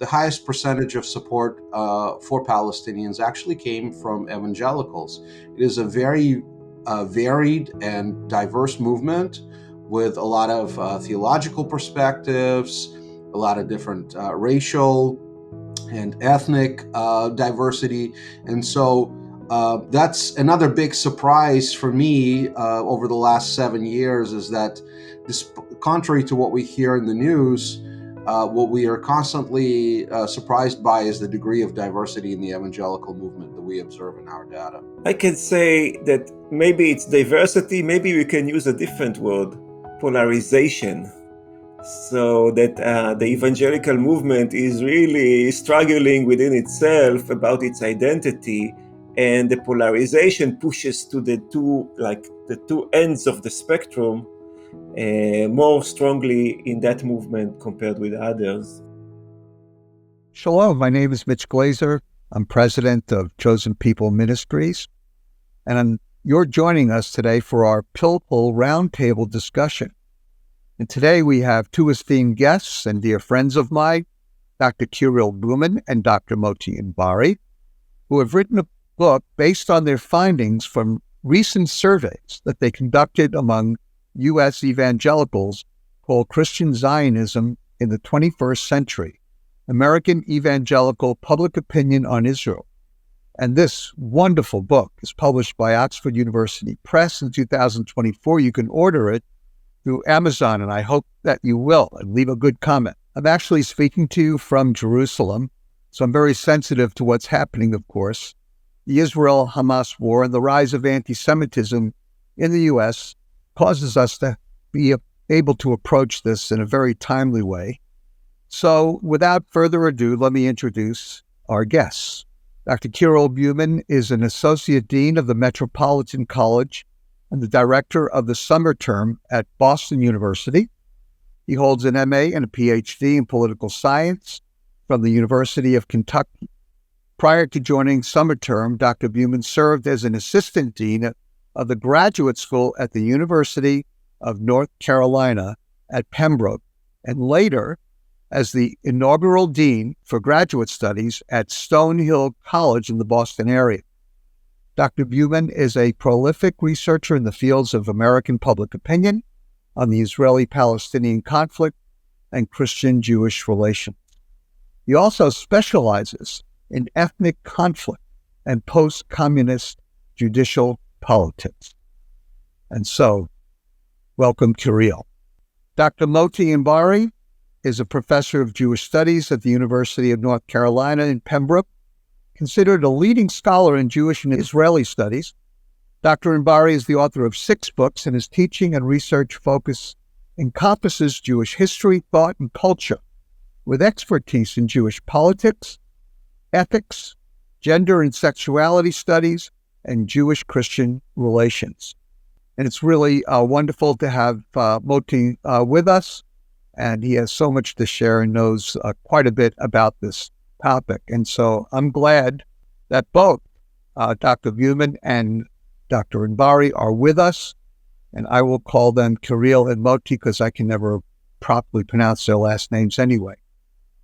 the highest percentage of support for Palestinians actually came from evangelicals. It is a very varied and diverse movement with a lot of theological perspectives, a lot of different racial and ethnic diversity. And so that's another big surprise for me over the last 7 years, is that this, contrary to what we hear in the news, what we are constantly surprised by is the degree of diversity in the evangelical movement that we observe in our data. I can say that maybe it's diversity, maybe we can use a different word, polarization. So that the evangelical movement is really struggling within itself about its identity, and the polarization pushes to the two ends of the spectrum more strongly in that movement compared with others. Shalom, my name is Mitch Glazer. I'm president of Chosen People Ministries, and you're joining us today for our Pilpul Roundtable discussion. And today we have two esteemed guests and dear friends of mine, Dr. Kirill Bumin and Dr. Motti Inbari, who have written a book based on their findings from recent surveys that they conducted among U.S. evangelicals called Christian Zionism in the 21st Century, American Evangelical Public Opinion on Israel. And this wonderful book is published by Oxford University Press in 2024. You can order it through Amazon, and I hope that you will, and leave a good comment. I'm actually speaking to you from Jerusalem, so I'm very sensitive to what's happening, of course. The Israel-Hamas war and the rise of anti-Semitism in the U.S. causes us to be able to approach this in a very timely way. So without further ado, let me introduce our guests. Dr. Kirill Bumin is an Associate Dean of the Metropolitan College and the Director of the Summer Term at Boston University. He holds an MA and a PhD in Political Science from the University of Kentucky. Prior to joining Summer Term, Dr. Bumin served as an Assistant Dean of the Graduate School at the University of North Carolina at Pembroke, and later as the inaugural Dean for Graduate Studies at Stonehill College in the Boston area. Dr. Bumin is a prolific researcher in the fields of American public opinion on the Israeli-Palestinian conflict and Christian-Jewish relations. He also specializes in ethnic conflict and post-communist judicial politics. And so, welcome, Kirill. Dr. Motti Inbari is a professor of Jewish studies at the University of North Carolina in Pembroke, considered a leading scholar in Jewish and Israeli studies. Dr. Inbari is the author of 6 books, and his teaching and research focus encompasses Jewish history, thought, and culture, with expertise in Jewish politics, ethics, gender and sexuality studies, and Jewish-Christian relations. And it's really wonderful to have Motti with us, and he has so much to share and knows quite a bit about this topic. And so I'm glad that both Dr. Bumin and Dr. Inbari are with us, and I will call them Kirill and Motti because I can never properly pronounce their last names anyway.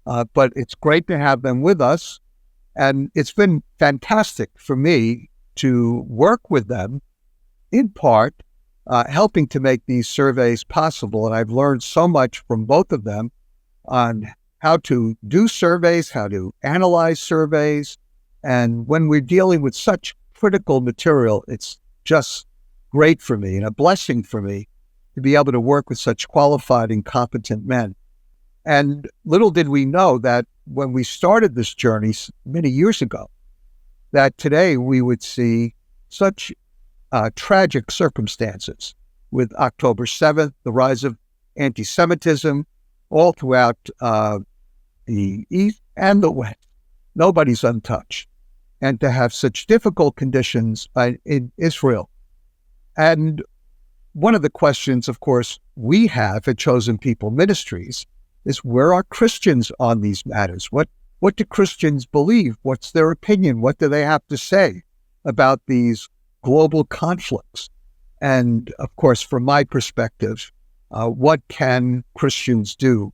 But it's great to have them with us, and it's been fantastic for me to work with them, in part helping to make these surveys possible. And I've learned so much from both of them on how to do surveys, how to analyze surveys. And when we're dealing with such critical material, it's just great for me and a blessing for me to be able to work with such qualified and competent men. And little did we know that when we started this journey many years ago, that today we would see such tragic circumstances with October 7th, the rise of anti-Semitism, all throughout the East and the West. Nobody's untouched. And to have such difficult conditions in Israel. And one of the questions, of course, we have at Chosen People Ministries is, where are Christians on these matters? What do Christians believe? What's their opinion? What do they have to say about these global conflicts? And of course, from my perspective, what can Christians do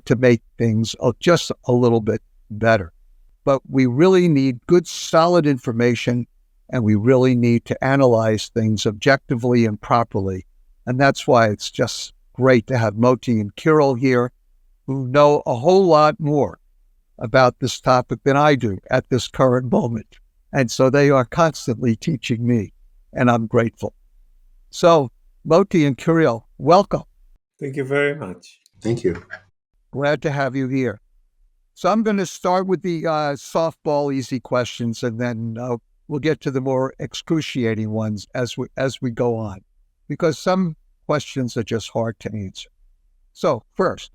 to make things just a little bit better. But we really need good, solid information, and we really need to analyze things objectively and properly. And that's why it's just great to have Motti and Kirill here, who know a whole lot more about this topic than I do at this current moment. And so they are constantly teaching me, and I'm grateful. So, Motti and Kirill, welcome. Thank you very much. Thank you. Glad to have you here. So I'm going to start with the softball easy questions, and then we'll get to the more excruciating ones as we go on, because some questions are just hard to answer. So first,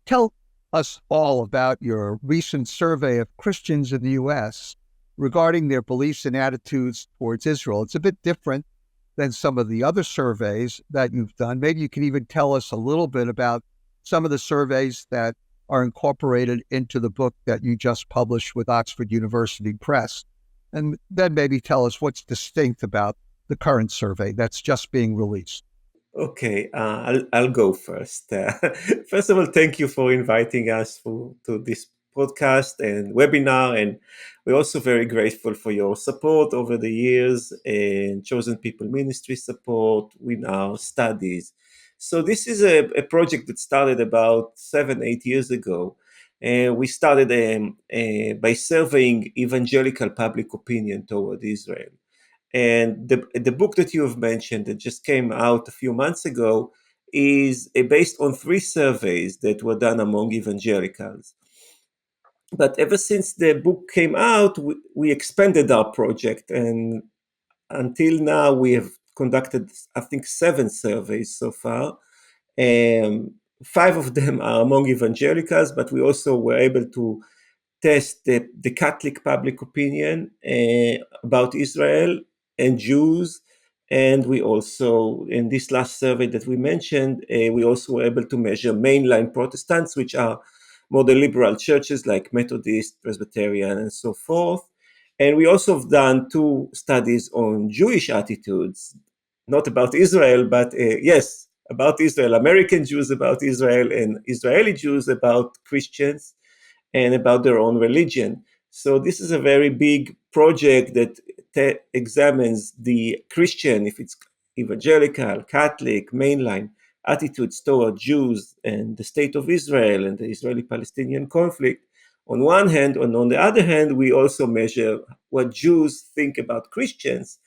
tell us all about your recent survey of Christians in the U.S. regarding their beliefs and attitudes towards Israel. It's a bit different than some of the other surveys that you've done. Maybe you can even tell us a little bit about some of the surveys that are incorporated into the book that you just published with Oxford University Press. And then maybe tell us what's distinct about the current survey that's just being released. Okay, I'll go first. First of all, thank you for inviting us to this podcast and webinar, and we're also very grateful for your support over the years and Chosen People Ministry support with our studies. So this is a project that started about 7-8 years ago. We started by surveying evangelical public opinion toward Israel. And the book that you have mentioned that just came out a few months ago is based on 3 surveys that were done among evangelicals. But ever since the book came out, we expanded our project, and until now we have conducted, I think, 7 surveys so far. 5 of them are among evangelicals, but we also were able to test the Catholic public opinion about Israel and Jews. And we also, in this last survey that we mentioned, we also were able to measure mainline Protestants, which are more the liberal churches like Methodist, Presbyterian, and so forth. And we also have done 2 studies on Jewish attitudes, not about Israel, but yes, about Israel, American Jews about Israel, and Israeli Jews about Christians and about their own religion. So this is a very big project that examines the Christian, if it's evangelical, Catholic, mainline, attitudes toward Jews and the state of Israel and the Israeli-Palestinian conflict on one hand, and on the other hand, we also measure what Jews think about Christians.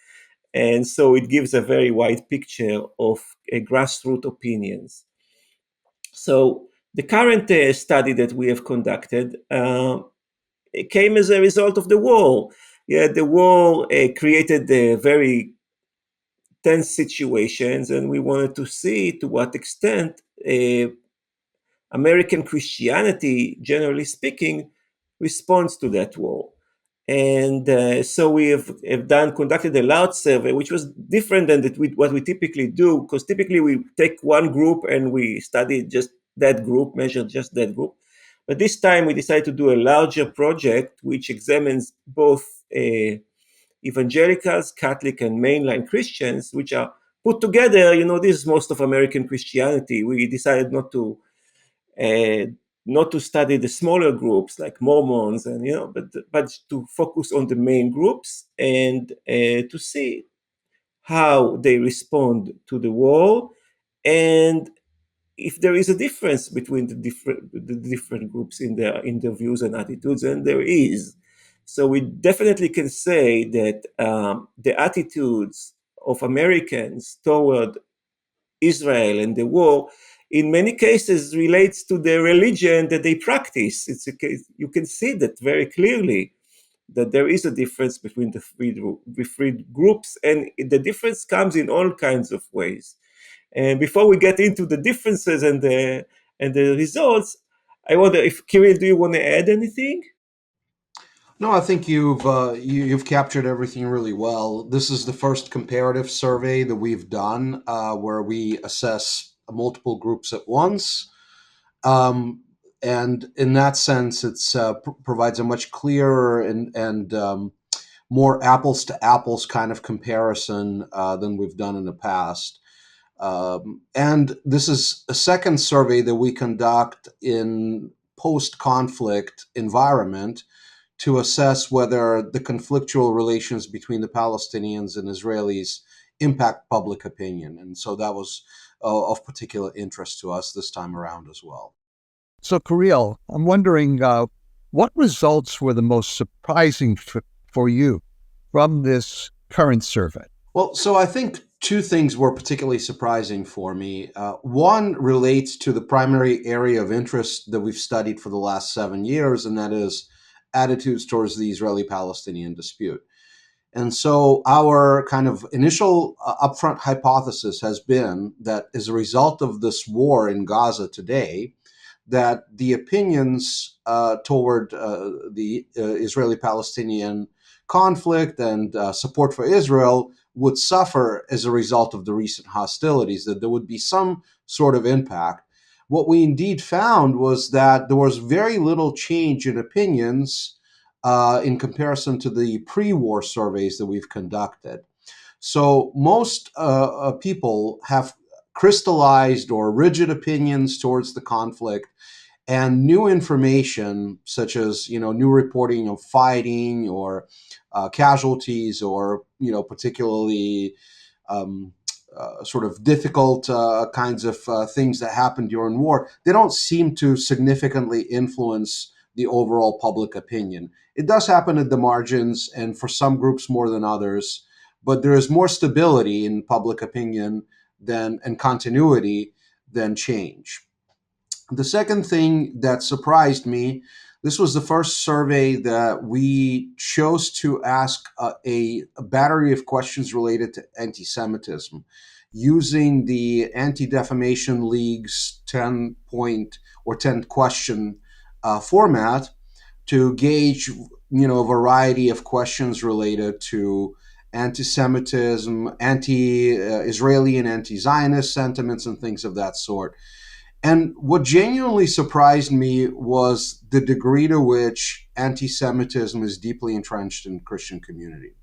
And so it gives a very wide picture of grassroots opinions. So the current study that we have conducted it came as a result of the war. Yeah, the war created very tense situations, and we wanted to see to what extent American Christianity, generally speaking, responds to that war. And so we have conducted a large survey, which was different than what we typically do, because typically we take one group and we study just that group, measure just that group. But this time we decided to do a larger project, which examines both evangelicals, Catholic, and mainline Christians, which are put together. This is most of American Christianity. We decided uh, not to study the smaller groups like Mormons, and but to focus on the main groups and to see how they respond to the war, and if there is a difference between the different groups in their views and attitudes, and there is. So we definitely can say that the attitudes of Americans toward Israel and the war, in many cases, relates to the religion that they practice. It's a case, you can see that very clearly, that there is a difference between the three groups, and the difference comes in all kinds of ways. And before we get into the differences and the results, I wonder if Kirill, do you want to add anything? No, I think you've captured everything really well. This is the first comparative survey that we've done where we assess multiple groups at once, and in that sense, it provides a much clearer and more apples to apples kind of comparison than we've done in the past. And this is a second survey that we conduct in post-conflict environment to assess whether the conflictual relations between the Palestinians and Israelis impact public opinion. And so that was of particular interest to us this time around as well. So, Kirill, I'm wondering what results were the most surprising for you from this current survey? Well, so I think two things were particularly surprising for me. One relates to the primary area of interest that we've studied for the last 7 years, and that is attitudes towards the Israeli-Palestinian dispute. And so our kind of initial upfront hypothesis has been that as a result of this war in Gaza today, that the opinions toward the Israeli-Palestinian conflict and support for Israel would suffer as a result of the recent hostilities, that there would be some sort of impact. What we indeed found was that there was very little change in opinions in comparison to the pre-war surveys that we've conducted. So most people have crystallized or rigid opinions towards the conflict, and new information such as new reporting of fighting or casualties or particularly um, sort of difficult kinds of things that happen during war, they don't seem to significantly influence the overall public opinion. It does happen at the margins and for some groups more than others, but there is more stability in public opinion than and continuity than change. The second thing that surprised me, this was the first survey that we chose to ask a battery of questions related to anti-Semitism using the Anti-Defamation League's 10-point or 10 question format to gauge, a variety of questions related to anti-Semitism, anti-Israeli and anti-Zionist sentiments and things of that sort. And what genuinely surprised me was the degree to which anti-Semitism is deeply entrenched in the Christian community.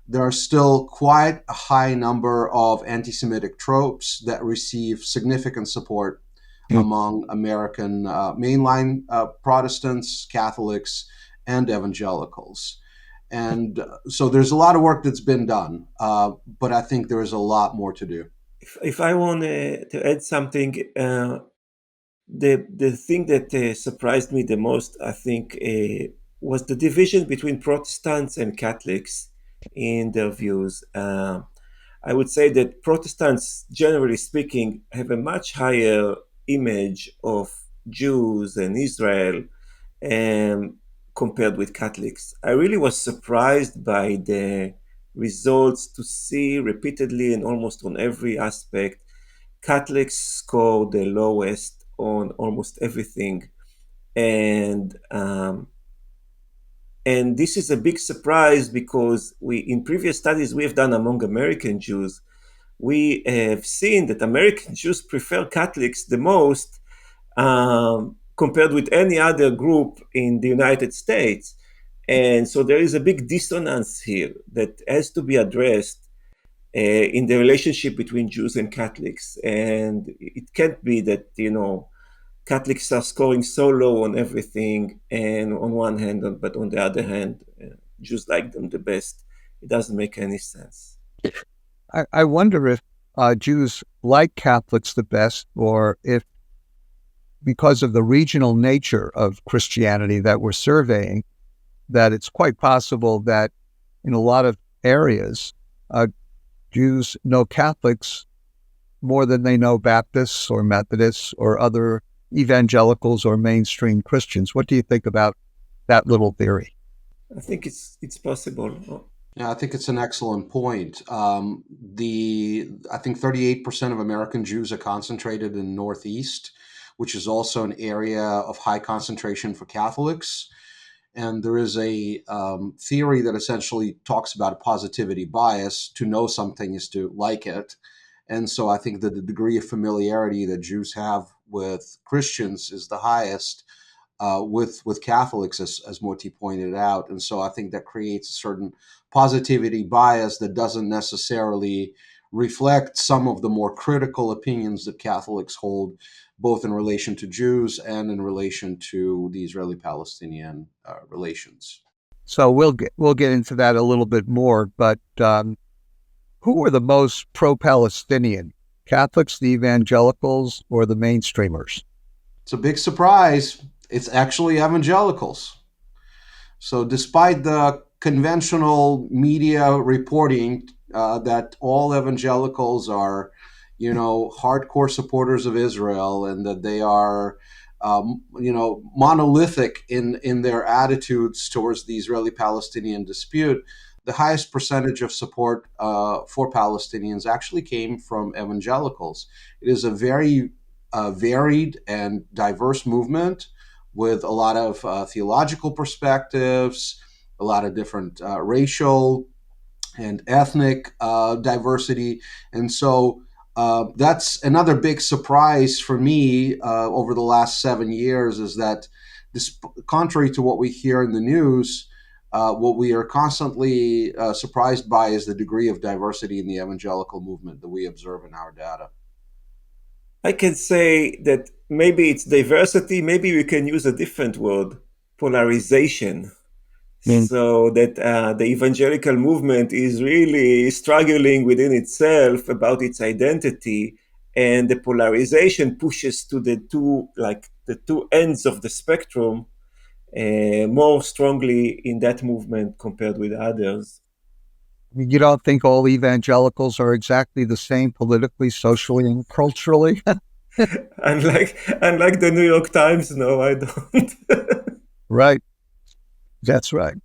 There are still quite a high number of anti-Semitic tropes that receive significant support among American mainline Protestants, Catholics, and evangelicals. And so there's a lot of work that's been done, but I think there is a lot more to do. If I want to add something, the thing that surprised me the most, I think, was the division between Protestants and Catholics in their views. I would say that Protestants, generally speaking, have a much higher image of Jews and Israel compared with Catholics. I really was surprised by the results to see repeatedly and almost on every aspect. Catholics score the lowest on almost everything, and this is a big surprise because we, in previous studies we have done among American Jews, we have seen that American Jews prefer Catholics the most compared with any other group in the United States. And so there is a big dissonance here that has to be addressed in the relationship between Jews and Catholics. And it can't be that, Catholics are scoring so low on everything, and on one hand, but on the other hand, Jews like them the best. It doesn't make any sense. I wonder if Jews like Catholics the best, or if because of the regional nature of Christianity that we're surveying, that it's quite possible that in a lot of areas, Jews know Catholics more than they know Baptists or Methodists or other evangelicals or mainstream Christians. What do you think about that little theory? I think it's possible. Yeah, I think it's an excellent point. I think 38% of American Jews are concentrated in the Northeast, which is also an area of high concentration for Catholics. And there is a theory that essentially talks about a positivity bias. To know something is to like it. And so I think that the degree of familiarity that Jews have with Christians is the highest with Catholics, as Motti pointed out. And so I think that creates a certain positivity bias that doesn't necessarily reflect some of the more critical opinions that Catholics hold, both in relation to Jews and in relation to the Israeli-Palestinian relations. So we'll get into that a little bit more. But who are the most pro-Palestinian? Catholics, the evangelicals, or the mainstreamers? It's a big surprise. It's actually evangelicals. So despite the conventional media reporting that all evangelicals are, hardcore supporters of Israel, and that they are, monolithic in their attitudes towards the Israeli-Palestinian dispute, the highest percentage of support for Palestinians actually came from evangelicals. It is a very varied and diverse movement with a lot of theological perspectives, a lot of different racial and ethnic diversity. And so that's another big surprise for me over the last 7 years, is that this, contrary to what we hear in the news, what we are constantly surprised by is the degree of diversity in the evangelical movement that we observe in our data. I can say that maybe it's diversity, maybe we can use a different word, polarization. So that the evangelical movement is really struggling within itself about its identity, and the polarization pushes to the two ends of the spectrum more strongly in that movement compared with others. You don't think all evangelicals are exactly the same politically, socially, and culturally? Unlike the New York Times, no, I don't. Right. That's right.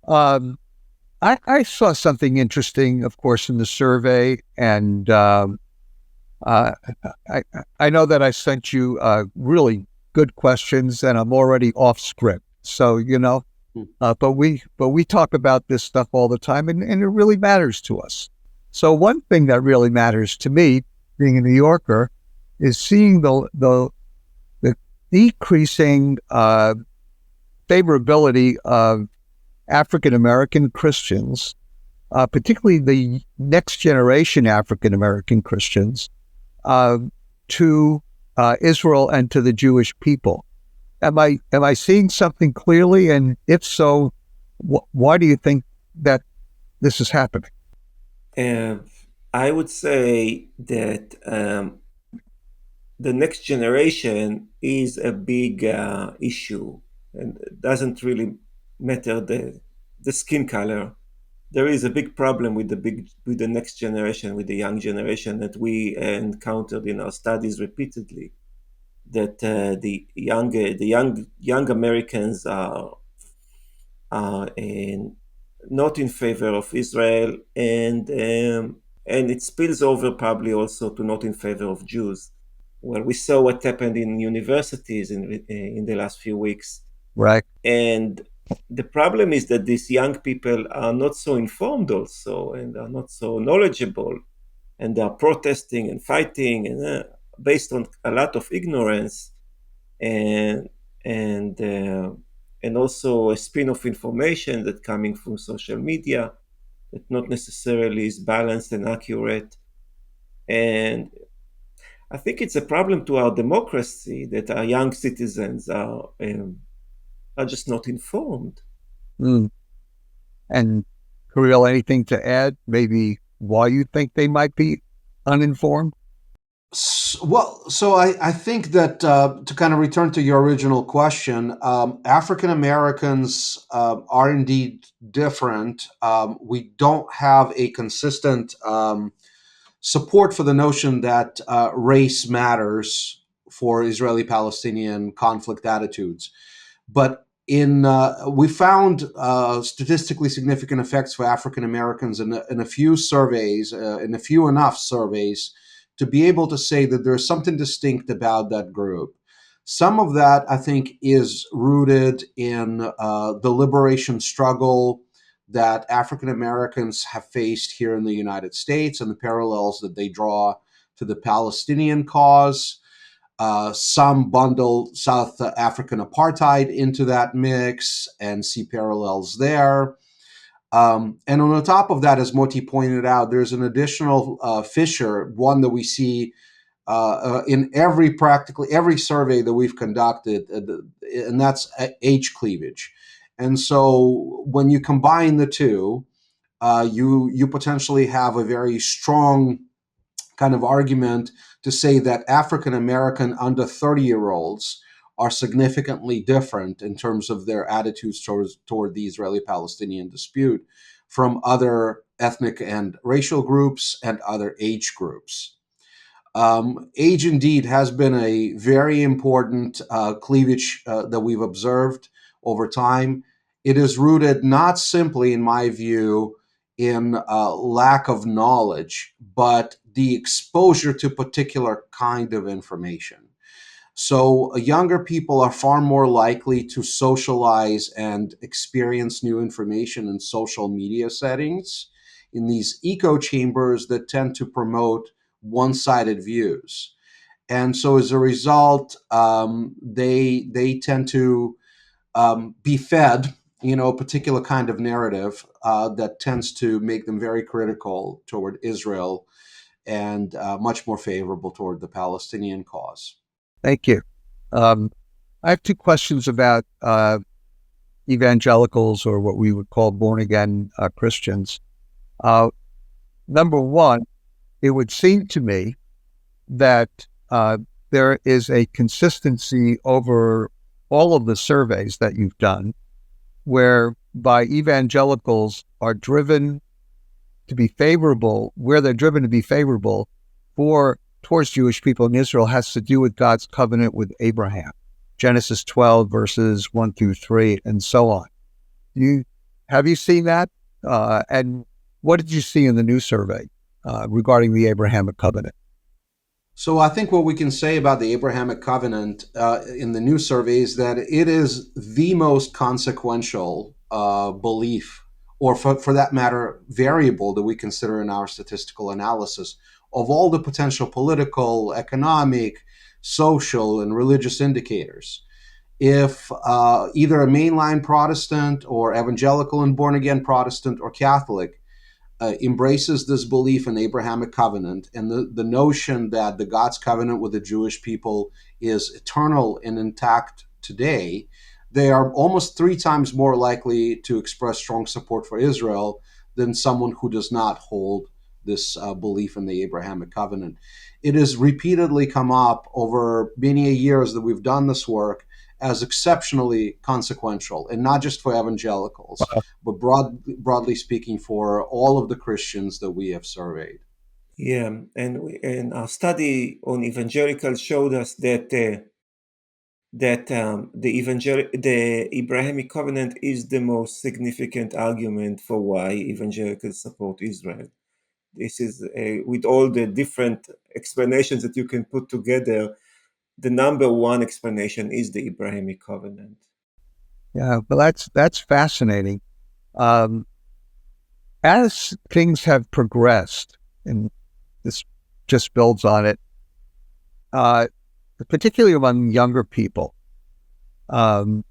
I saw something interesting, of course, in the survey, and I know that I sent you really good questions, and I'm already off script. So but we talk about this stuff all the time, and it really matters to us. So one thing that really matters to me, being a New Yorker, is seeing the decreasing favorability of African American Christians, particularly the next generation African American Christians, to Israel and to the Jewish people. Am I seeing something clearly? And if so, why do you think that this is happening? I would say that the next generation is a big issue, and it doesn't really matter the skin color. There is a big problem with the next generation, with the young generation, that we encountered in our studies repeatedly. That the young Americans are not in favor of Israel, and it spills over probably also to not in favor of Jews. Well, we saw what happened in universities in the last few weeks. Right. And the problem is that these young people are not so informed also, and are not so knowledgeable, and they are protesting and fighting, and based on a lot of ignorance, and and uh, and also a spin of information that coming from social media that not necessarily is balanced and accurate. And I think it's a problem to our democracy that our young citizens are just not informed. Mm. And Kirill, anything to add? Maybe why you think they might be uninformed? So I think that to kind of return to your original question, African Americans are indeed different. We don't have a consistent support for the notion that race matters for Israeli-Palestinian conflict attitudes. But we found statistically significant effects for African Americans in a few surveys, in a few enough surveys, to be able to say that there's something distinct about that group. Some of that, I think, is rooted in the liberation struggle that African Americans have faced here in the United States and the parallels that they draw to the Palestinian cause. Some bundle South African apartheid into that mix and see parallels there. And on the top of that, as Motti pointed out, there's an additional fissure, one that we see in practically every survey that we've conducted, and that's age cleavage. And so when you combine the two, you potentially have a very strong kind of argument to say that African American under 30-year-olds are significantly different in terms of their attitudes toward the Israeli-Palestinian dispute from other ethnic and racial groups and other age groups. Age indeed has been a very important cleavage that we've observed over time. It is rooted not simply, in my view, in lack of knowledge, but the exposure to particular kind of information. So younger people are far more likely to socialize and experience new information in social media settings, in these echo chambers that tend to promote one-sided views. And so as a result, they tend to be fed, a particular kind of narrative that tends to make them very critical toward Israel and much more favorable toward the Palestinian cause. Thank you. I have two questions about evangelicals, or what we would call born-again Christians. Number one, it would seem to me that there is a consistency over all of the surveys that you've done, whereby evangelicals are driven to be favorable, where they're driven to be favorable towards Jewish people in Israel has to do with God's covenant with Abraham, Genesis 12 verses 1 through 3, and so on. Have you seen that? And what did you see in the new survey regarding the Abrahamic covenant? So I think what we can say about the Abrahamic covenant in the new survey is that it is the most consequential belief, or for that matter, variable that we consider in our statistical analysis of all the potential political, economic, social, and religious indicators. If either a mainline Protestant or evangelical and born-again Protestant or Catholic embraces this belief in Abrahamic covenant and the notion that the God's covenant with the Jewish people is eternal and intact today, they are almost 3 times more likely to express strong support for Israel than someone who does not hold this belief in the Abrahamic covenant. It has repeatedly come up over many years that we've done this work as exceptionally consequential, and not just for evangelicals, but broadly speaking for all of the Christians that we have surveyed. Yeah, and our study on evangelicals showed us that the Abrahamic covenant is the most significant argument for why evangelicals support Israel. This is with all the different explanations that you can put together, the number one explanation is the Abrahamic covenant. Yeah, well, that's fascinating. As things have progressed, and this just builds on it, particularly among younger people, I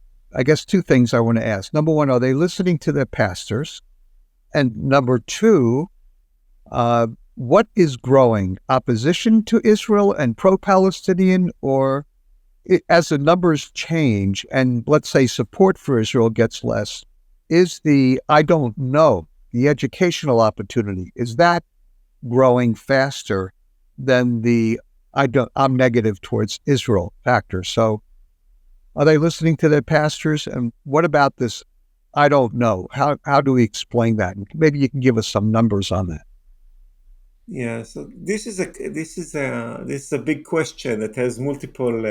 guess 2 things I want to ask. Number one, are they listening to their pastors? And number 2, what is growing? Opposition to Israel and pro-Palestinian, or as the numbers change and, let's say, support for Israel gets less, is the I don't know, the educational opportunity, is that growing faster than the I'm negative towards Israel factor? So are they listening to their pastors? And what about this I don't know? How do we explain that? Maybe you can give us some numbers on that. Yeah, so this is a big question that has multiple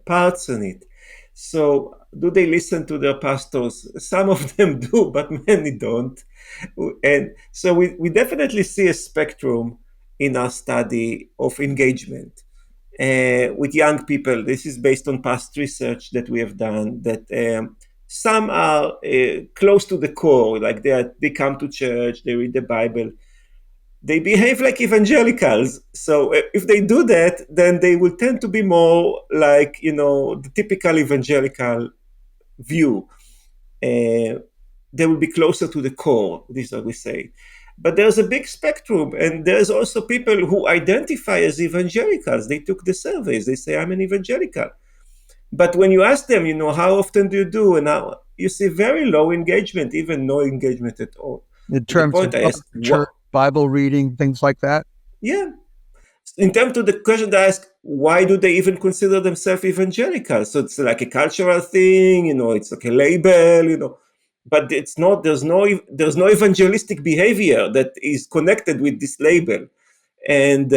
parts in it. So, do they listen to their pastors? Some of them do, but many don't. And so we definitely see a spectrum in our study of engagement with young people. This is based on past research that we have done, that some are close to the core, like they come to church, they read the Bible, they behave like evangelicals. So if they do that, then they will tend to be more like, the typical evangelical view. they will be closer to the core. This is what we say. But there's a big spectrum, and there's also people who identify as evangelicals. They took the surveys. They say, I'm an evangelical. But when you ask them, how often do you do? And now you see very low engagement, even no engagement at all. In To the terms of point I ask, church, Bible reading, things like that? Yeah. In terms of the question I ask, why do they even consider themselves evangelical? So it's like a cultural thing, it's like a label, but it's not. There's no evangelistic behavior that is connected with this label, and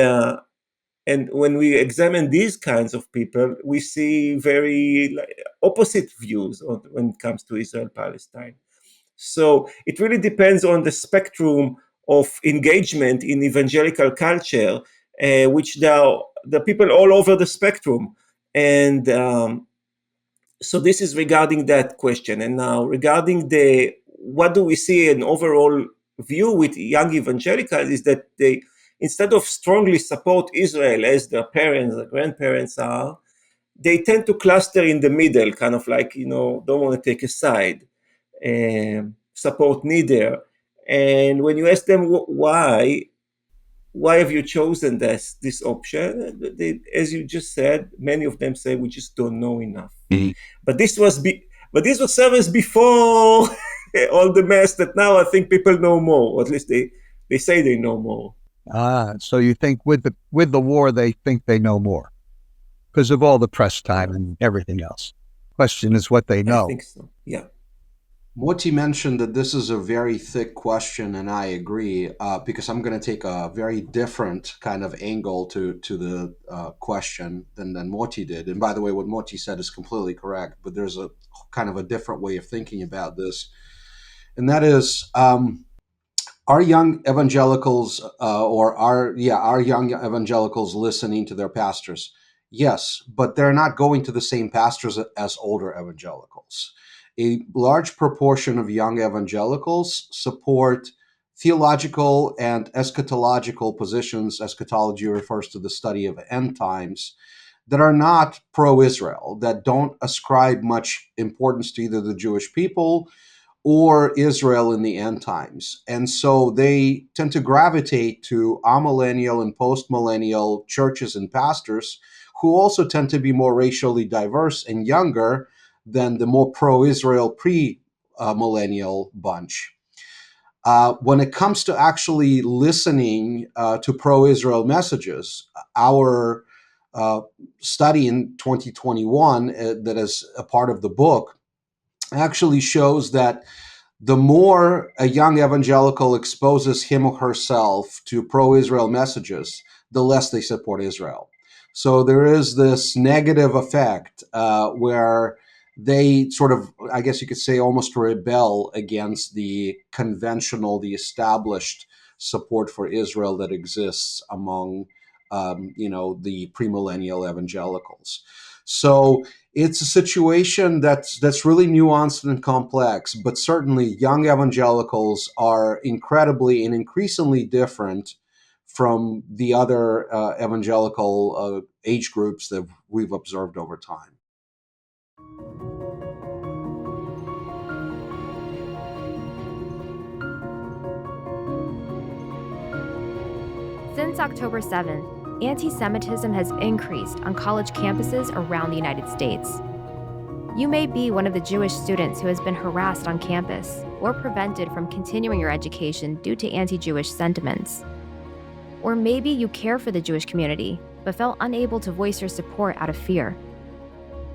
when we examine these kinds of people, we see very opposite views when it comes to Israel-Palestine. So it really depends on the spectrum of engagement in evangelical culture, which there are people all over the spectrum. And so this is regarding that question. And now regarding what do we see an overall view with young evangelicals is that they, instead of strongly support Israel as their parents, their grandparents are, they tend to cluster in the middle, kind of like, don't want to take a side, support neither. And when you ask them why have you chosen this option, as you just said, many of them say we just don't know enough. Mm-hmm. But this was service before all the mess that now I think people know more, or at least they say they know more. So you think with the war they think they know more because of all the press time and everything else. Question is what they know. I think so. Yeah. Motti mentioned that this is a very thick question, and I agree, because I'm going to take a very different kind of angle to the question than Motti did. And by the way, what Motti said is completely correct, but there's a kind of a different way of thinking about this. And that is, are young evangelicals are young evangelicals listening to their pastors? Yes, but they're not going to the same pastors as older evangelicals. A large proportion of young evangelicals support theological and eschatological positions. Eschatology refers to the study of end times that are not pro-Israel, that don't ascribe much importance to either the Jewish people or Israel in the end times. And so they tend to gravitate to amillennial and post-millennial churches and pastors who also tend to be more racially diverse and younger than the more pro-Israel pre-millennial bunch. When it comes to actually listening to pro-Israel messages, our study in 2021 that is a part of the book actually shows that the more a young evangelical exposes him or herself to pro-Israel messages, the less they support Israel. So there is this negative effect where they sort of, I guess you could say, almost rebel against the conventional, the established support for Israel that exists among, the premillennial evangelicals. So it's a situation that's really nuanced and complex, but certainly young evangelicals are incredibly and increasingly different from the other evangelical age groups that we've observed over time. Since October 7th, anti-Semitism has increased on college campuses around the United States. You may be one of the Jewish students who has been harassed on campus or prevented from continuing your education due to anti-Jewish sentiments. Or maybe you care for the Jewish community, but felt unable to voice your support out of fear.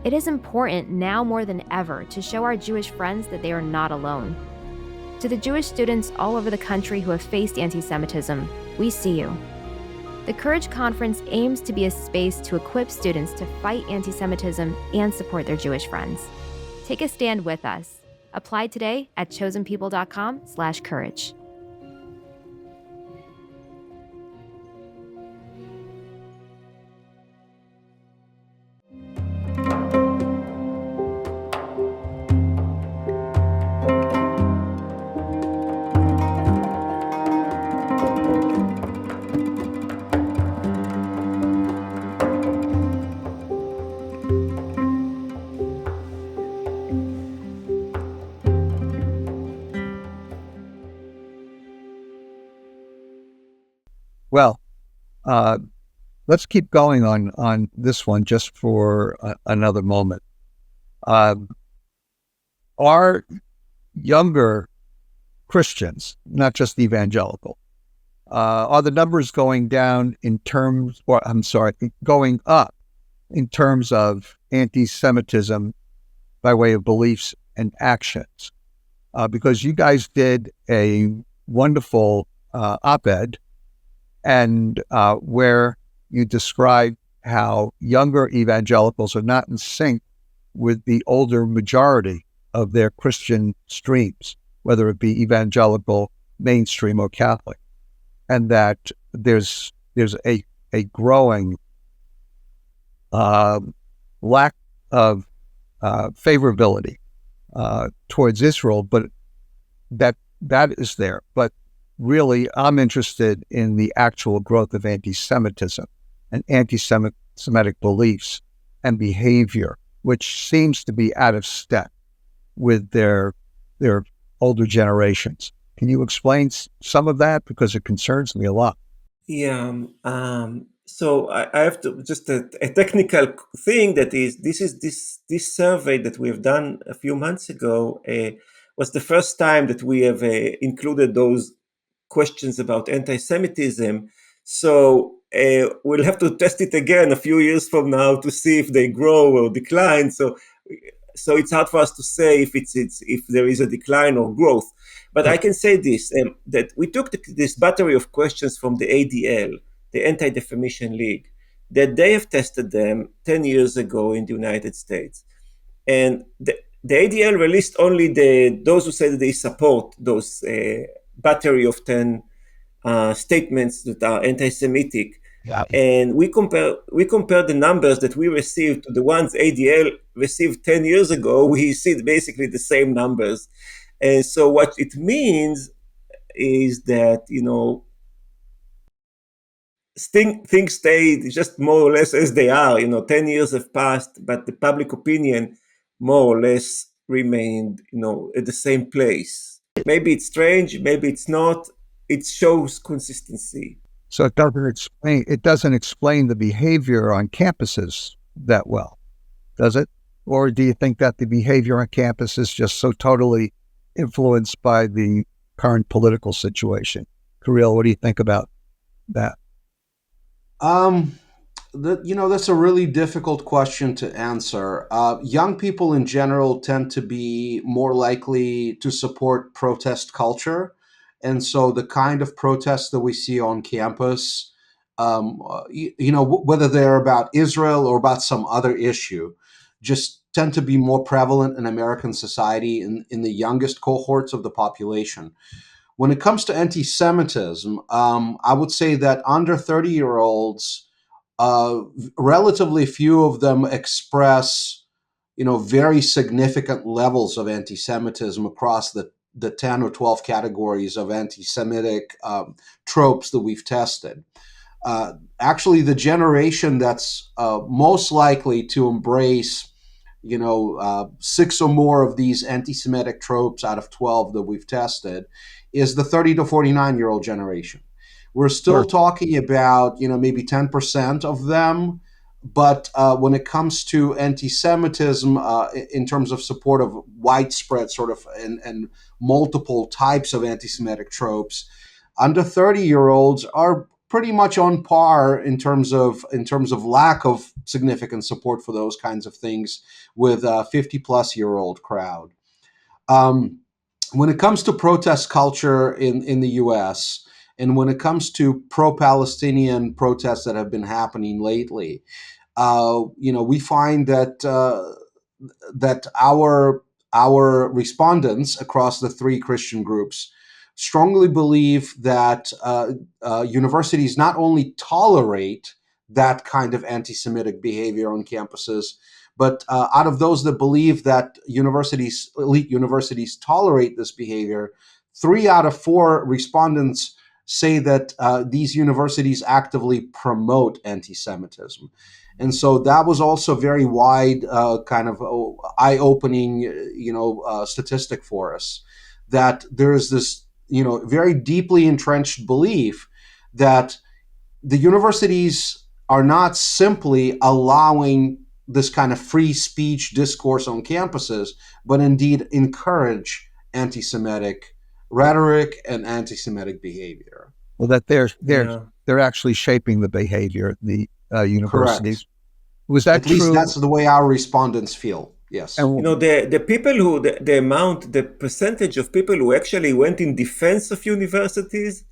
It is important now more than ever to show our Jewish friends that they are not alone. To the Jewish students all over the country who have faced anti-Semitism, we see you. The Courage Conference aims to be a space to equip students to fight anti-Semitism and support their Jewish friends. Take a stand with us. Apply today at chosenpeople.com/courage. Well, let's keep going on this one just for another moment. Are younger Christians, not just evangelical, are the numbers going down in terms, or I'm sorry, going up in terms of anti-Semitism by way of beliefs and actions? Because you guys did a wonderful op-ed and where you describe how younger evangelicals are not in sync with the older majority of their Christian streams, whether it be evangelical, mainstream, or Catholic, and that there's a growing lack of favorability towards Israel, but that is there. But really, I'm interested in the actual growth of anti-Semitism and anti-Semitic beliefs and behavior, which seems to be out of step with their older generations. Can you explain some of that? Because it concerns me a lot. Yeah. So I have to just a technical thing that is this survey that we have done a few months ago was the first time that we have included those questions about anti-Semitism. So we'll have to test it again a few years from now to see if they grow or decline. So it's hard for us to say if there is a decline or growth. But I can say this, that we took this battery of questions from the ADL, the Anti-Defamation League, that they have tested them 10 years ago in the United States. And the ADL released only those who said that they support those battery of 10 statements that are anti-Semitic. Yeah. And we compare the numbers that we received to the ones ADL received 10 years ago. We see basically the same numbers. And so what it means is that, things stay just more or less as they are. 10 years have passed, but the public opinion more or less remained, at the same place. Maybe it's strange, maybe it's not. It shows consistency. So it doesn't explain the behavior on campuses that well, does it? Or do you think that the behavior on campus is just so totally influenced by the current political situation? Kirill, what do you think about that? That's a really difficult question to answer. Young people in general tend to be more likely to support protest culture. And so the kind of protests that we see on campus, whether they're about Israel or about some other issue, just tend to be more prevalent in American society in the youngest cohorts of the population. When it comes to anti-Semitism, I would say that under 30-year-olds, relatively few of them express, very significant levels of anti-Semitism across the 10 or 12 categories of anti-Semitic tropes that we've tested. Actually, the generation that's most likely to embrace, 6 or more of these anti-Semitic tropes out of 12 that we've tested is the 30 to 49-year-old generation. We're still talking about, maybe 10% of them. But when it comes to anti-Semitism, in terms of support of widespread sort of and multiple types of anti-Semitic tropes, under 30-year-olds are pretty much on par in terms of lack of significant support for those kinds of things with a 50-plus-year-old crowd. When it comes to protest culture in the U.S., and when it comes to pro-Palestinian protests that have been happening lately, we find that our respondents across the three Christian groups strongly believe that universities not only tolerate that kind of anti-Semitic behavior on campuses, but out of those that believe that elite universities tolerate this behavior, 3 out of 4 respondents say that these universities actively promote anti-Semitism. And so that was also very wide, kind of eye-opening, statistic for us, that there is this, very deeply entrenched belief that the universities are not simply allowing this kind of free speech discourse on campuses, but indeed encourage anti-Semitic rhetoric and anti-Semitic behavior. Well, that they're actually shaping the behavior, the universities. Correct. Was that At least true? that's the way our respondents feel. Yes. And The people who, the percentage of people who actually went in defense of universities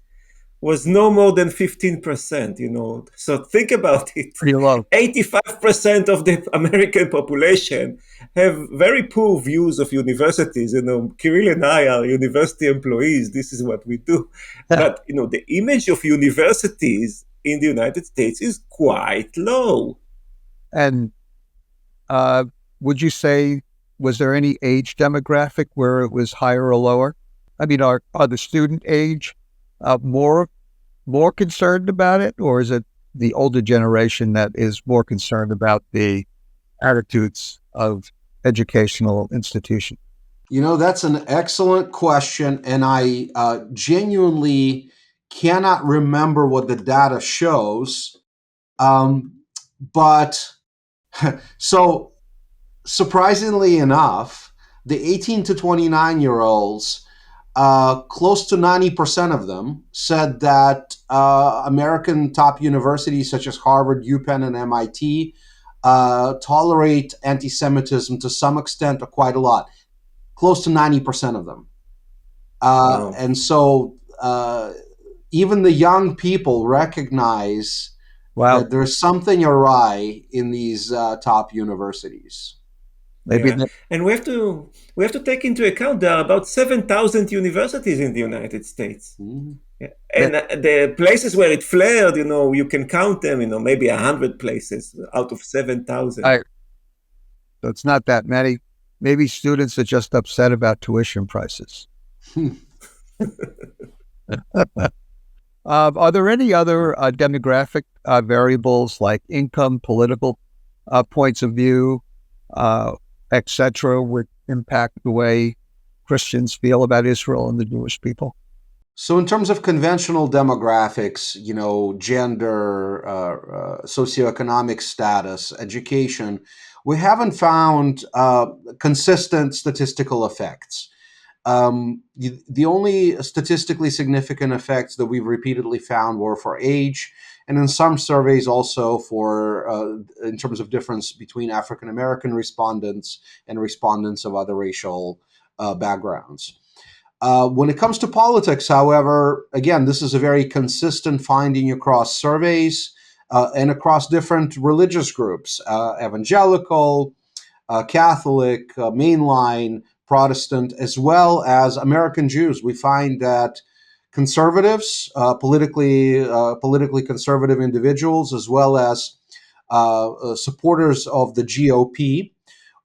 was no more than 15%. So think about it. pretty low. 85% of the American population have very poor views of universities. Kirill and I are university employees. This is what we do. But, the image of universities in the United States is quite low. And would you say, was there any age demographic where it was higher or lower? I mean, are the student age more concerned about it, or is it the older generation that is more concerned about the attitudes of educational institutions? That's an excellent question, and I genuinely cannot remember what the data shows. But so surprisingly enough, the 18 to 29-year-olds, close to 90% of them said that American top universities such as Harvard, UPenn, and MIT tolerate anti-Semitism to some extent or quite a lot. Close to 90% of them. Wow. And so even the young people recognize that there's something awry in these top universities. Maybe Yeah. And we have to take into account there are about 7,000 universities in the United States. Mhm. Yeah. And the places where it flared, you can count them, maybe 100 places out of 7,000. So it's not that many. Maybe students are just upset about tuition prices. Are there any other demographic variables like income, political points of view, etc., which impact the way Christians feel about Israel and the Jewish people? So in terms of conventional demographics, gender, socioeconomic status, education, we haven't found consistent statistical effects. The only statistically significant effects that we've repeatedly found were for age, and in some surveys also for in terms of difference between African American respondents and respondents of other racial backgrounds. When it comes to politics, however, again, this is a very consistent finding across surveys and across different religious groups, evangelical, Catholic, mainline, Protestant, as well as American Jews. We find that conservatives, politically conservative individuals, as well as supporters of the GOP,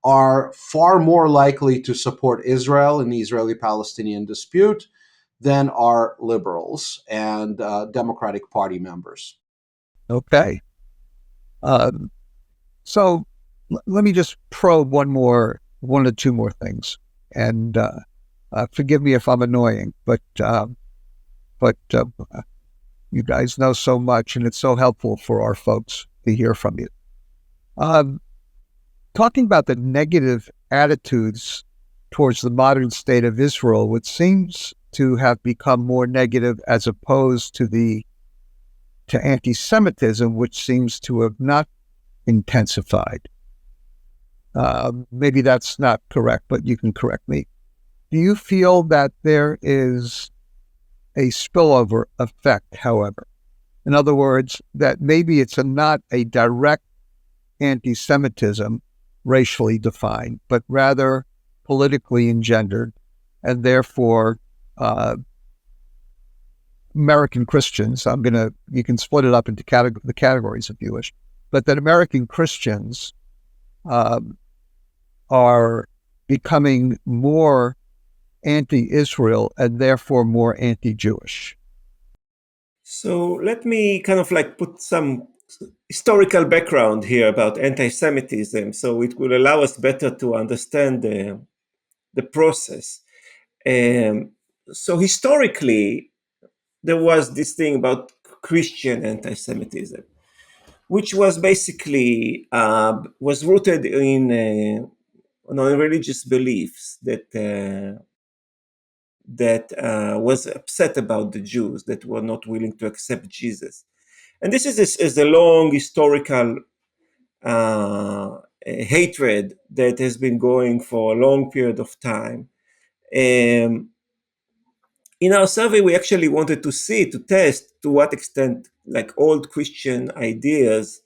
are far more likely to support Israel in the Israeli-Palestinian dispute than are liberals and Democratic Party members. Okay. So let me just probe one or two more things, and forgive me if I'm annoying, but you guys know so much, and it's so helpful for our folks to hear from you. Talking about the negative attitudes towards the modern state of Israel, which seems to have become more negative as opposed to anti-Semitism, which seems to have not intensified. Maybe that's not correct, but you can correct me. Do you feel that there is a spillover effect, however? In other words, that maybe it's not a direct anti-Semitism racially defined, but rather politically engendered, and therefore American Christians, you can split it up into the categories if you wish, but that American Christians are becoming more anti-Israel and therefore more anti-Jewish. So let me kind of put some historical background here about anti-Semitism, so it will allow us better to understand the process. So historically, there was this thing about Christian anti-Semitism, which was basically was rooted in non-religious beliefs that was upset about the Jews that were not willing to accept Jesus. And this is a long historical hatred that has been going for a long period of time. In our survey, we actually wanted to test to what extent like old Christian ideas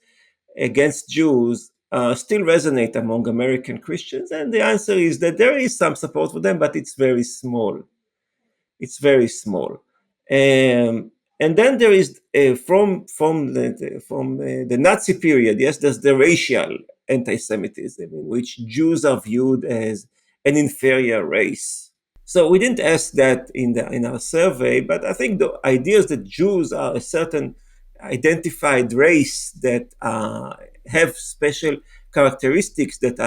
against Jews still resonate among American Christians. And the answer is that there is some support for them, but it's very small. It's very small. And then there is from the Nazi period, yes, there's the racial anti-Semitism in which Jews are viewed as an inferior race. So we didn't ask that in our survey, but I think the ideas that Jews are a certain identified race that have special characteristics that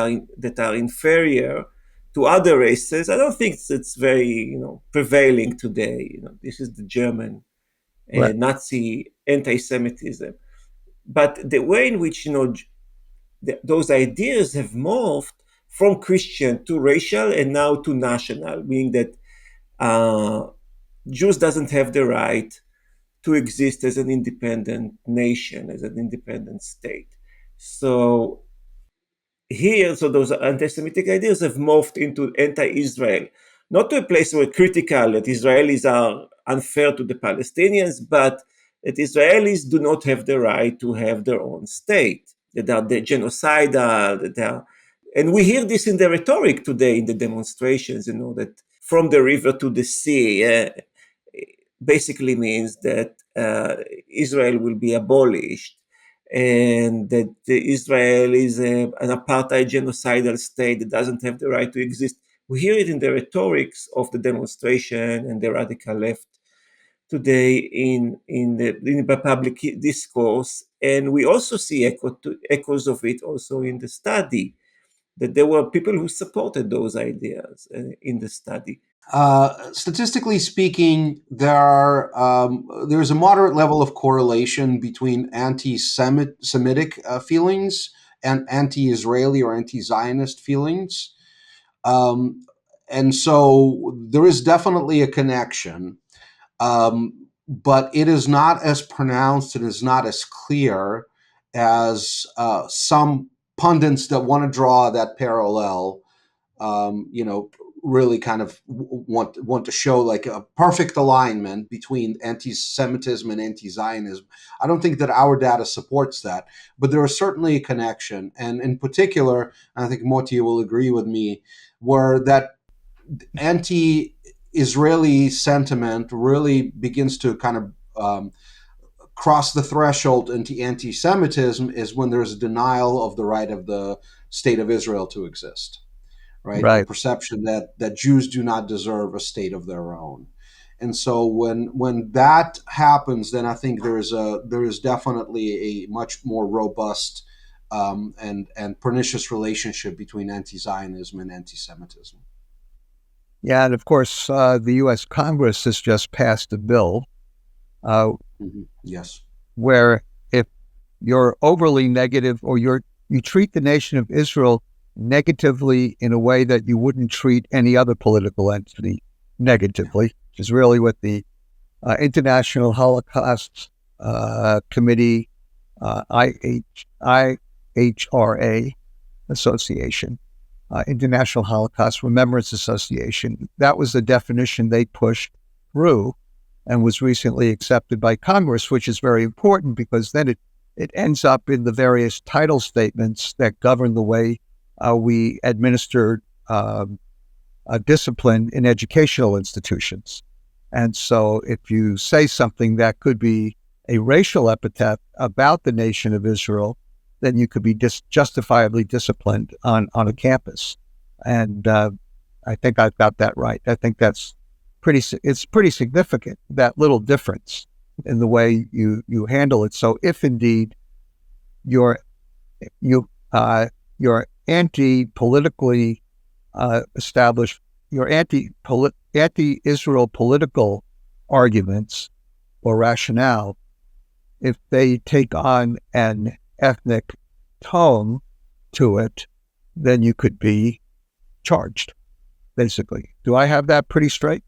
are inferior to other races, I don't think it's very prevailing today. This is the German Right. Nazi anti-Semitism, but the way in which those ideas have morphed from Christian to racial and now to national, meaning that Jews doesn't have the right to exist as an independent nation, as an independent state. So those anti-Semitic ideas have morphed into anti-Israel, not to a place where critical that Israelis are unfair to the Palestinians, but that Israelis do not have the right to have their own state, that they are genocidal, and we hear this in the rhetoric today in the demonstrations, that from the river to the sea basically means that Israel will be abolished, and that Israel is an apartheid genocidal state that doesn't have the right to exist. We hear it in the rhetorics of the demonstration and the radical left today in the public discourse, and we also see echoes of it also in the study, that there were people who supported those ideas in the study. Statistically speaking, there's a moderate level of correlation between anti-Semitic feelings and anti-Israeli or anti-Zionist feelings, and so there is definitely a connection, but it is not as pronounced. It is not as clear as some pundits that want to draw that parallel. Really kind of want to show like a perfect alignment between anti-Semitism and anti-Zionism. I don't think that our data supports that, but there is certainly a connection. And in particular, and I think Motti will agree with me, where that anti-Israeli sentiment really begins to kind of cross the threshold into anti-Semitism is when there's a denial of the right of the state of Israel to exist. Right? The perception that Jews do not deserve a state of their own. And so when that happens, then I think there is definitely a much more robust and pernicious relationship between anti-Zionism and anti-Semitism. Yeah, and of course, the U.S. Congress has just passed a bill yes, where if you're overly negative or you treat the nation of Israel negatively in a way that you wouldn't treat any other political entity negatively, which is really what the International Holocaust Committee, IHRA Association, International Holocaust Remembrance Association, that was the definition they pushed through and was recently accepted by Congress, which is very important because then it ends up in the various title statements that govern the way we administered discipline in educational institutions. And so if you say something that could be a racial epithet about the nation of Israel, then you could be justifiably disciplined on a campus. And I think I've got that right. I think it's pretty significant, that little difference in the way you handle it. So if indeed you're anti-politically established, your anti-Israel political arguments or rationale if they take on an ethnic tone to it, then you could be charged, basically. Do I have that pretty straight?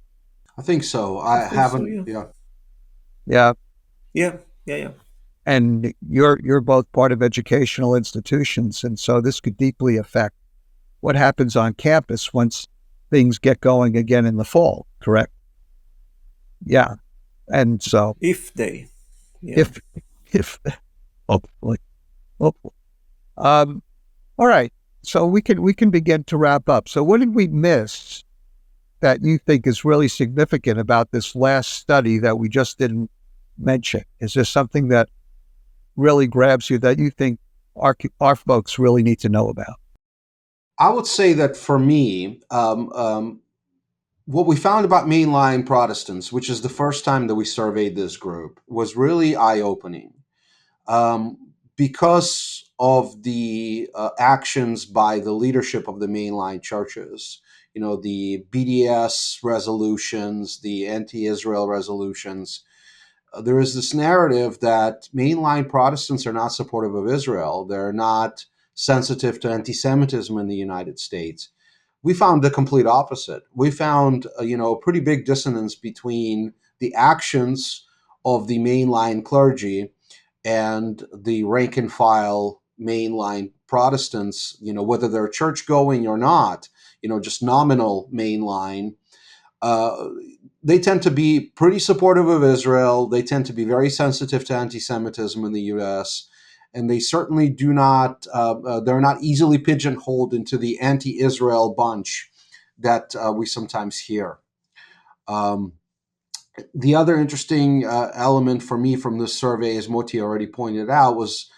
I think so. I I think so, haven't. yeah. Yeah. Yeah. And you're both part of educational institutions, and so this could deeply affect what happens on campus once things get going again in the fall, correct? Yeah. And so yeah. if hopefully. All right. So we can begin to wrap up. So what did we miss that you think is really significant about this last study that we just didn't mention? Is there something that really grabs you that you think our folks really need to know about? I would say that for me, what we found about mainline Protestants, which is the first time that we surveyed this group, was really eye-opening. Because of the actions by the leadership of the mainline churches, the BDS resolutions, the anti-Israel resolutions, there is this narrative that mainline Protestants are not supportive of Israel. They're not sensitive to anti-Semitism in the United States. We found the complete opposite. We found, a pretty big dissonance between the actions of the mainline clergy and the rank and file mainline Protestants, whether they're church going or not, just nominal mainline. Uh, they tend to be pretty supportive of Israel. They tend to be very sensitive to anti-Semitism in the U.S., and they certainly do not. They're not easily pigeonholed into the anti-Israel bunch that we sometimes hear. Um, the other interesting element for me from this survey, as Motti already pointed out, was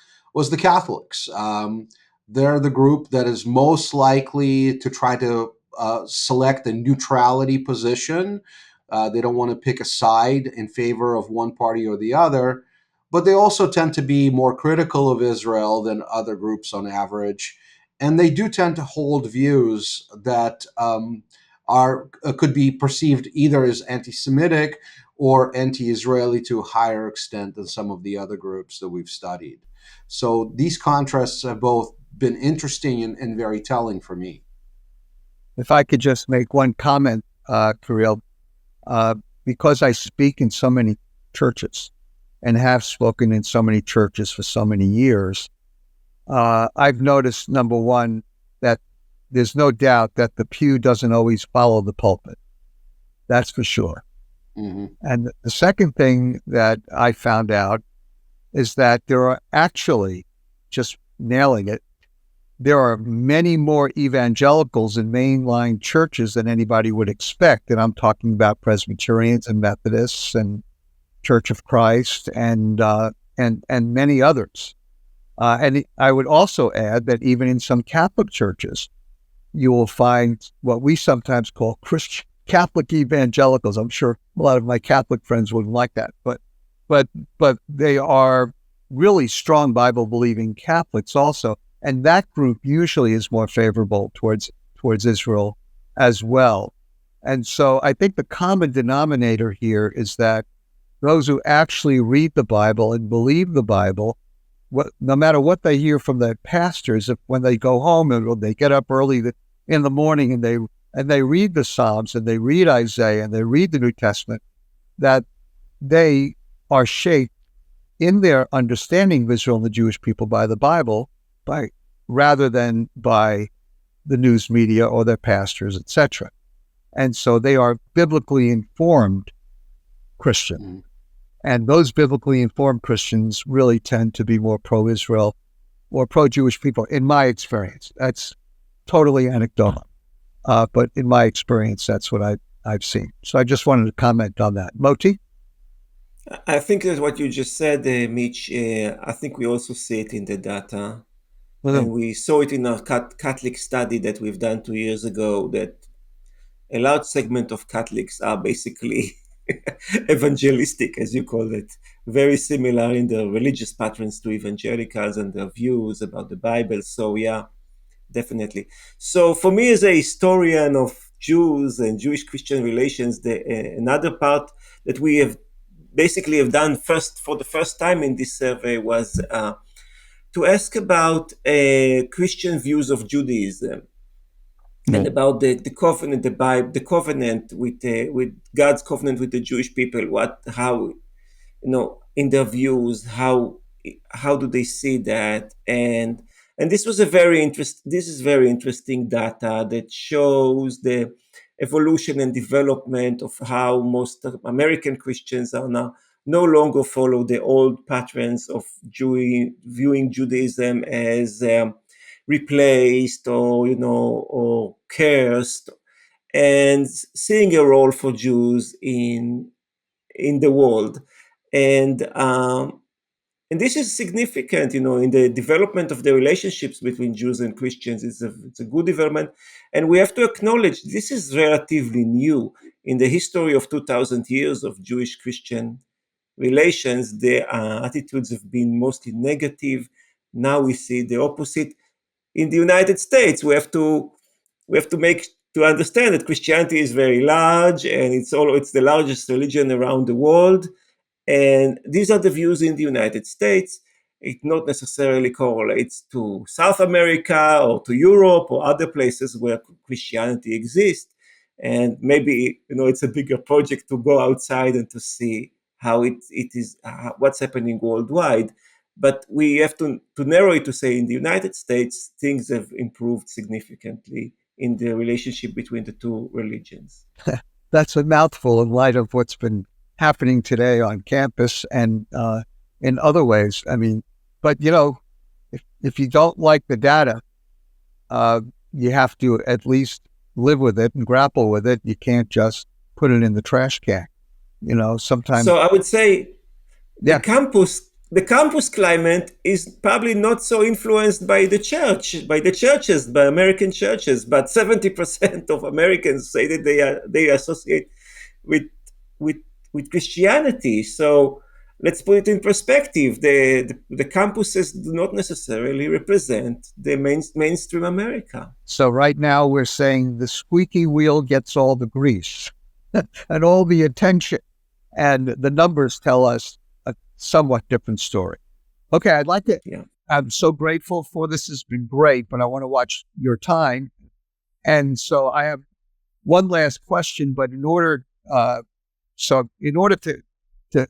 the Catholics. They're the group that is most likely to try to select a neutrality position. They don't want to pick a side in favor of one party or the other, but they also tend to be more critical of Israel than other groups on average, and they do tend to hold views that are could be perceived either as anti-Semitic or anti-Israeli to a higher extent than some of the other groups that we've studied. So these contrasts have both been interesting and very telling for me. If I could just make one comment, Kirill, because I speak in so many churches and have spoken in so many churches for so many years, I've noticed, number one, that there's no doubt that the pew doesn't always follow the pulpit. That's for sure. Mm-hmm. And the second thing that I found out is that there are actually, just nailing it, there are many more evangelicals in mainline churches than anybody would expect. And I'm talking about Presbyterians and Methodists and Church of Christ and many others. And I would also add that even in some Catholic churches, you will find what we sometimes call Catholic evangelicals. I'm sure a lot of my Catholic friends wouldn't like that, but they are really strong Bible-believing Catholics also, and that group usually is more favorable towards Israel as well. And so I think the common denominator here is that those who actually read the Bible and believe the Bible, no matter what they hear from their pastors, if when they go home and they get up early in the morning and they read the Psalms and they read Isaiah and they read the New Testament, that they are shaped in their understanding of Israel and the Jewish people by the Bible, rather than by the news media or their pastors, etc. And so they are biblically informed Christian. Mm-hmm. And those biblically informed Christians really tend to be more pro-Israel or pro-Jewish people, in my experience. That's totally anecdotal. But in my experience, that's what I've seen. So I just wanted to comment on that. Motti? I think that what you just said, Mitch, I think we also see it in the data. Mm-hmm. And we saw it in our Catholic study that we've done 2 years ago, that a large segment of Catholics are basically evangelistic, as you call it, very similar in their religious patterns to evangelicals and their views about the Bible. So yeah, definitely. So for me, as a historian of Jews and Jewish-Christian relations, another part that we have basically have done for the first time in this survey was to ask about Christian views of Judaism and about the covenant, the Bible, the covenant with God's covenant with the Jewish people. How in their views, how do they see that? And this is very interesting data that shows the evolution and development of how most American Christians are now no longer follow the old patterns of viewing Judaism as replaced or cursed, and seeing a role for Jews in the world. And this is significant, in the development of the relationships between Jews and Christians. It's a good development. And we have to acknowledge this is relatively new. In the history of 2,000 years of Jewish-Christian relations, the attitudes have been mostly negative. Now we see the opposite. In the United States, we have to understand that Christianity is very large, and it's the largest religion around the world. And these are the views in the United States. It not necessarily correlates to South America or to Europe or other places where Christianity exists. And maybe, it's a bigger project to go outside and to see how it is, what's happening worldwide. But we have to narrow it to say in the United States, things have improved significantly in the relationship between the two religions. That's a mouthful in light of what's been happening today on campus and in other ways. I mean, but if you don't like the data, you have to at least live with it and grapple with it. You can't just put it in the trash can. Sometimes. So I would say the campus climate is probably not so influenced by the churches, by American churches, but 70% of Americans say that they associate with Christianity. So let's put it in perspective. The campuses do not necessarily represent the mainstream America. So right now we're saying the squeaky wheel gets all the grease and all the attention, and the numbers tell us a somewhat different story. Okay, I'd like to. Yeah. I'm so grateful for this. Has been great, but I want to watch your time, and so I have one last question. But in order to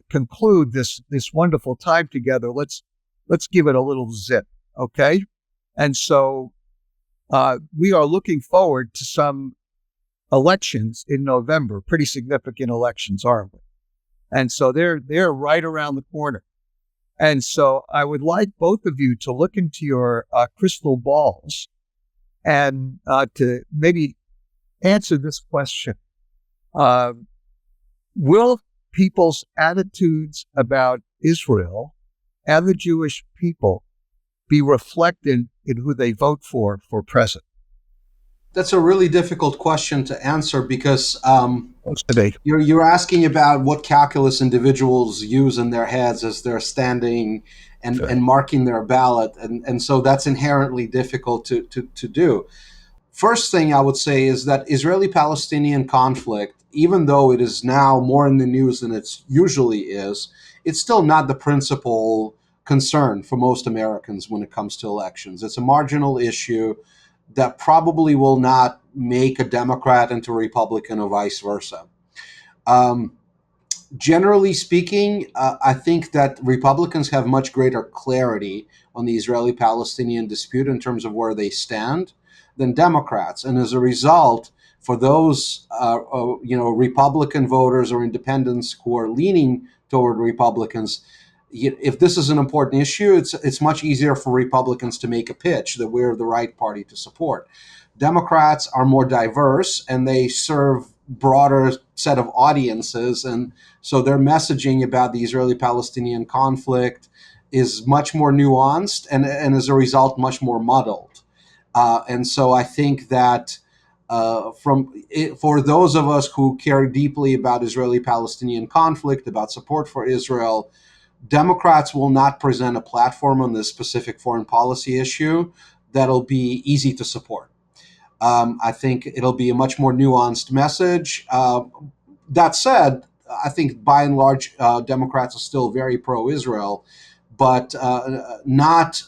conclude this wonderful time together, let's give it a little zip, okay? And so we are looking forward to some elections in November, pretty significant elections, aren't we? And so they're right around the corner. And so I would like both of you to look into your crystal balls and to maybe answer this question. Will people's attitudes about Israel and the Jewish people be reflected in who they vote for president? That's a really difficult question to answer because Today. You're asking about what calculus individuals use in their heads as they're standing and marking their ballot. And so that's inherently difficult to do. First thing I would say is that Israeli-Palestinian conflict, even though it is now more in the news than it usually is, it's still not the principal concern for most Americans when it comes to elections. It's a marginal issue that probably will not make a Democrat into a Republican or vice versa. Generally speaking, I think that Republicans have much greater clarity on the Israeli-Palestinian dispute in terms of where they stand than Democrats. And as a result, for those Republican voters or independents who are leaning toward Republicans, if this is an important issue, it's much easier for Republicans to make a pitch that we're the right party to support. Democrats are more diverse and they serve broader set of audiences, and so their messaging about the Israeli-Palestinian conflict is much more nuanced and as a result much more muddled. And so I think that for those of us who care deeply about Israeli-Palestinian conflict, about support for Israel, Democrats will not present a platform on this specific foreign policy issue that'll be easy to support. I think it'll be a much more nuanced message. That said, I think by and large, Democrats are still very pro-Israel, but not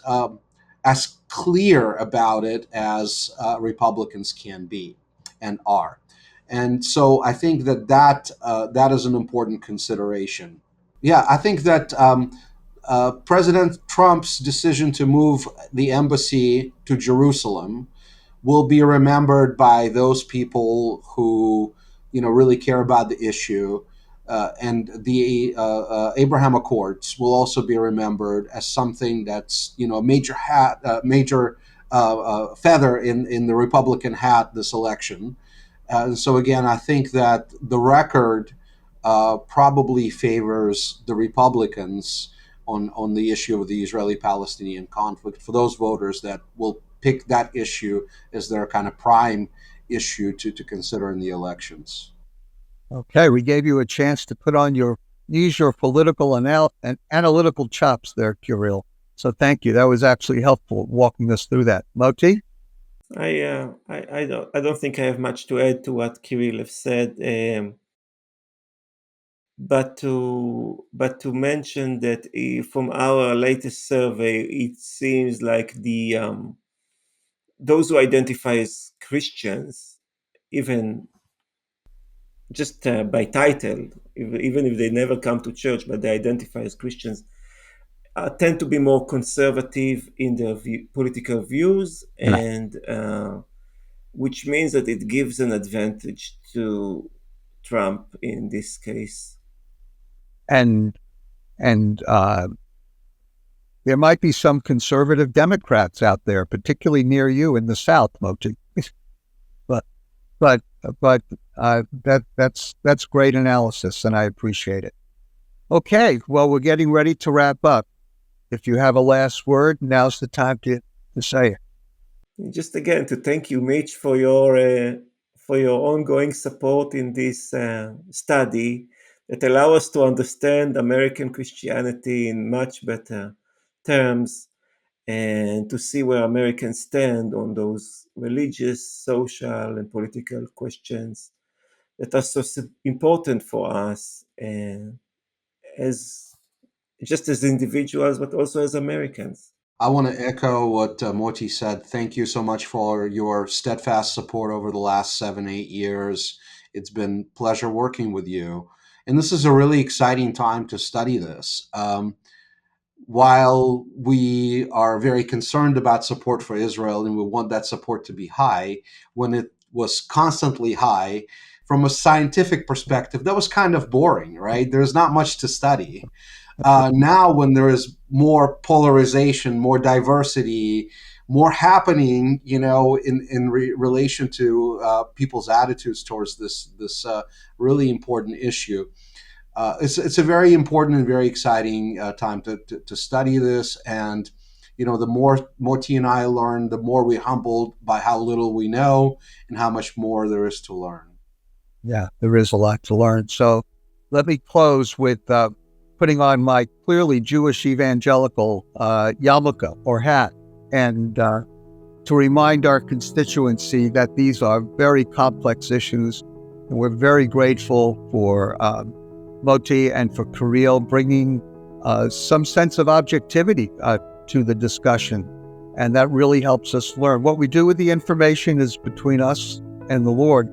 as clear about it as Republicans can be and are. And so I think that is an important consideration. Yeah, I think that President Trump's decision to move the embassy to Jerusalem will be remembered by those people who, really care about the issue. And the Abraham Accords will also be remembered as something that's, a major feather in the Republican hat this election. So again, I think that the record probably favors the Republicans on the issue of the Israeli-Palestinian conflict for those voters that will pick that issue as their kind of prime issue to consider in the elections. Okay, we gave you a chance to use your political and analytical chops there, Kirill. So thank you. That was actually helpful walking us through that. Motti? I don't think I have much to add to what Kirill have said, but to mention that from our latest survey, it seems like those who identify as Christians, even just by title, even if they never come to church, but they identify as Christians, tend to be more conservative in their political views, and which means that it gives an advantage to Trump in this case. And there might be some conservative Democrats out there, particularly near you in the South, Motti. but that's great analysis, and I appreciate it. Okay, well, we're getting ready to wrap up. If you have a last word, now's the time to say it. Just again to thank you, Mitch, for your ongoing support in this study that allow us to understand American Christianity in much better terms, and to see where Americans stand on those religious, social, and political questions that are so important for us, as just as individuals, but also as Americans. I want to echo what Motti said. Thank you so much for your steadfast support over the last 7-8 years. It's been a pleasure working with you. And this is a really exciting time to study this. While we are very concerned about support for Israel and we want that support to be high, when it was constantly high, from a scientific perspective, that was kind of boring, right? There's not much to study. Now, when there is more polarization, more diversity, more happening, in relation to people's attitudes towards this really important issue, it's a very important and very exciting time to study this. And the more Motti and I learn, the more we're humbled by how little we know and how much more there is to learn. Yeah, there is a lot to learn. So let me close with putting on my clearly Jewish evangelical yarmulke or hat, and to remind our constituency that these are very complex issues. And we're very grateful for Motti and for Kirill bringing some sense of objectivity to the discussion. And that really helps us learn. What we do with the information is between us and the Lord.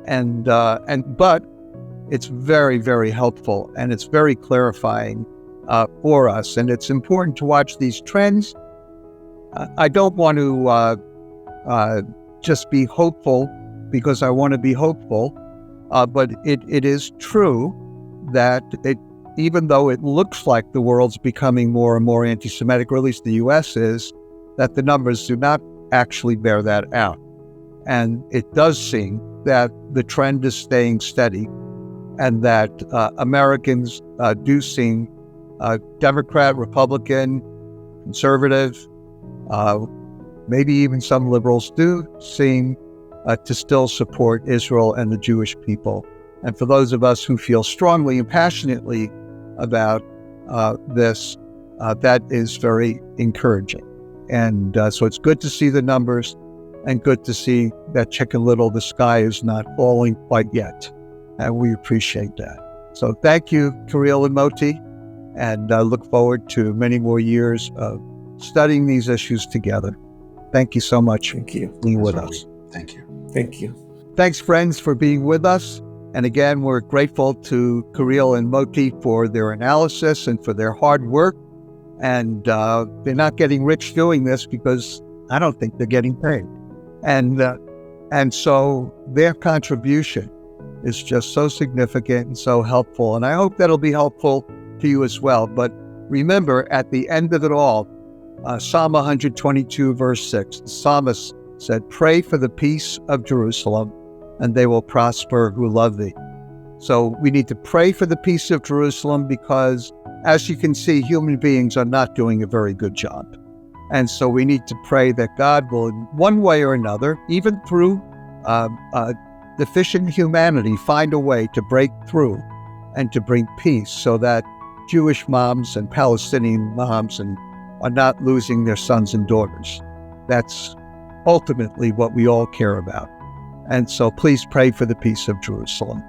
But it's very, very helpful, and it's very clarifying for us. And it's important to watch these trends. I don't want to just be hopeful because I want to be hopeful, but it is true that even though it looks like the world's becoming more and more anti-Semitic, or at least the U.S. is, that the numbers do not actually bear that out. And it does seem that the trend is staying steady, and that Americans do seem Democrat, Republican, conservative, maybe even some liberals do seem to still support Israel and the Jewish people. And for those of us who feel strongly and passionately about this, that is very encouraging. And so it's good to see the numbers, and good to see that Chicken Little, the sky is not falling quite yet. And we appreciate that. So thank you, Kirill and Motti, and I look forward to many more years of studying these issues together. Thank you so much Thank you. for being with us. Thank you. Thank you. Thanks, friends, for being with us. And again, we're grateful to Kirill and Motti for their analysis and for their hard work. And they're not getting rich doing this because I don't think they're getting paid. And so their contribution is just so significant and so helpful. And I hope that'll be helpful to you as well. But remember, at the end of it all, Psalm 122, verse 6, the psalmist said, "Pray for the peace of Jerusalem, and they will prosper who love thee." So we need to pray for the peace of Jerusalem because, as you can see, human beings are not doing a very good job. And so we need to pray that God will, in one way or another, even through deficient humanity, find a way to break through and to bring peace so that Jewish moms and Palestinian moms are not losing their sons and daughters. That's ultimately what we all care about. And so please pray for the peace of Jerusalem.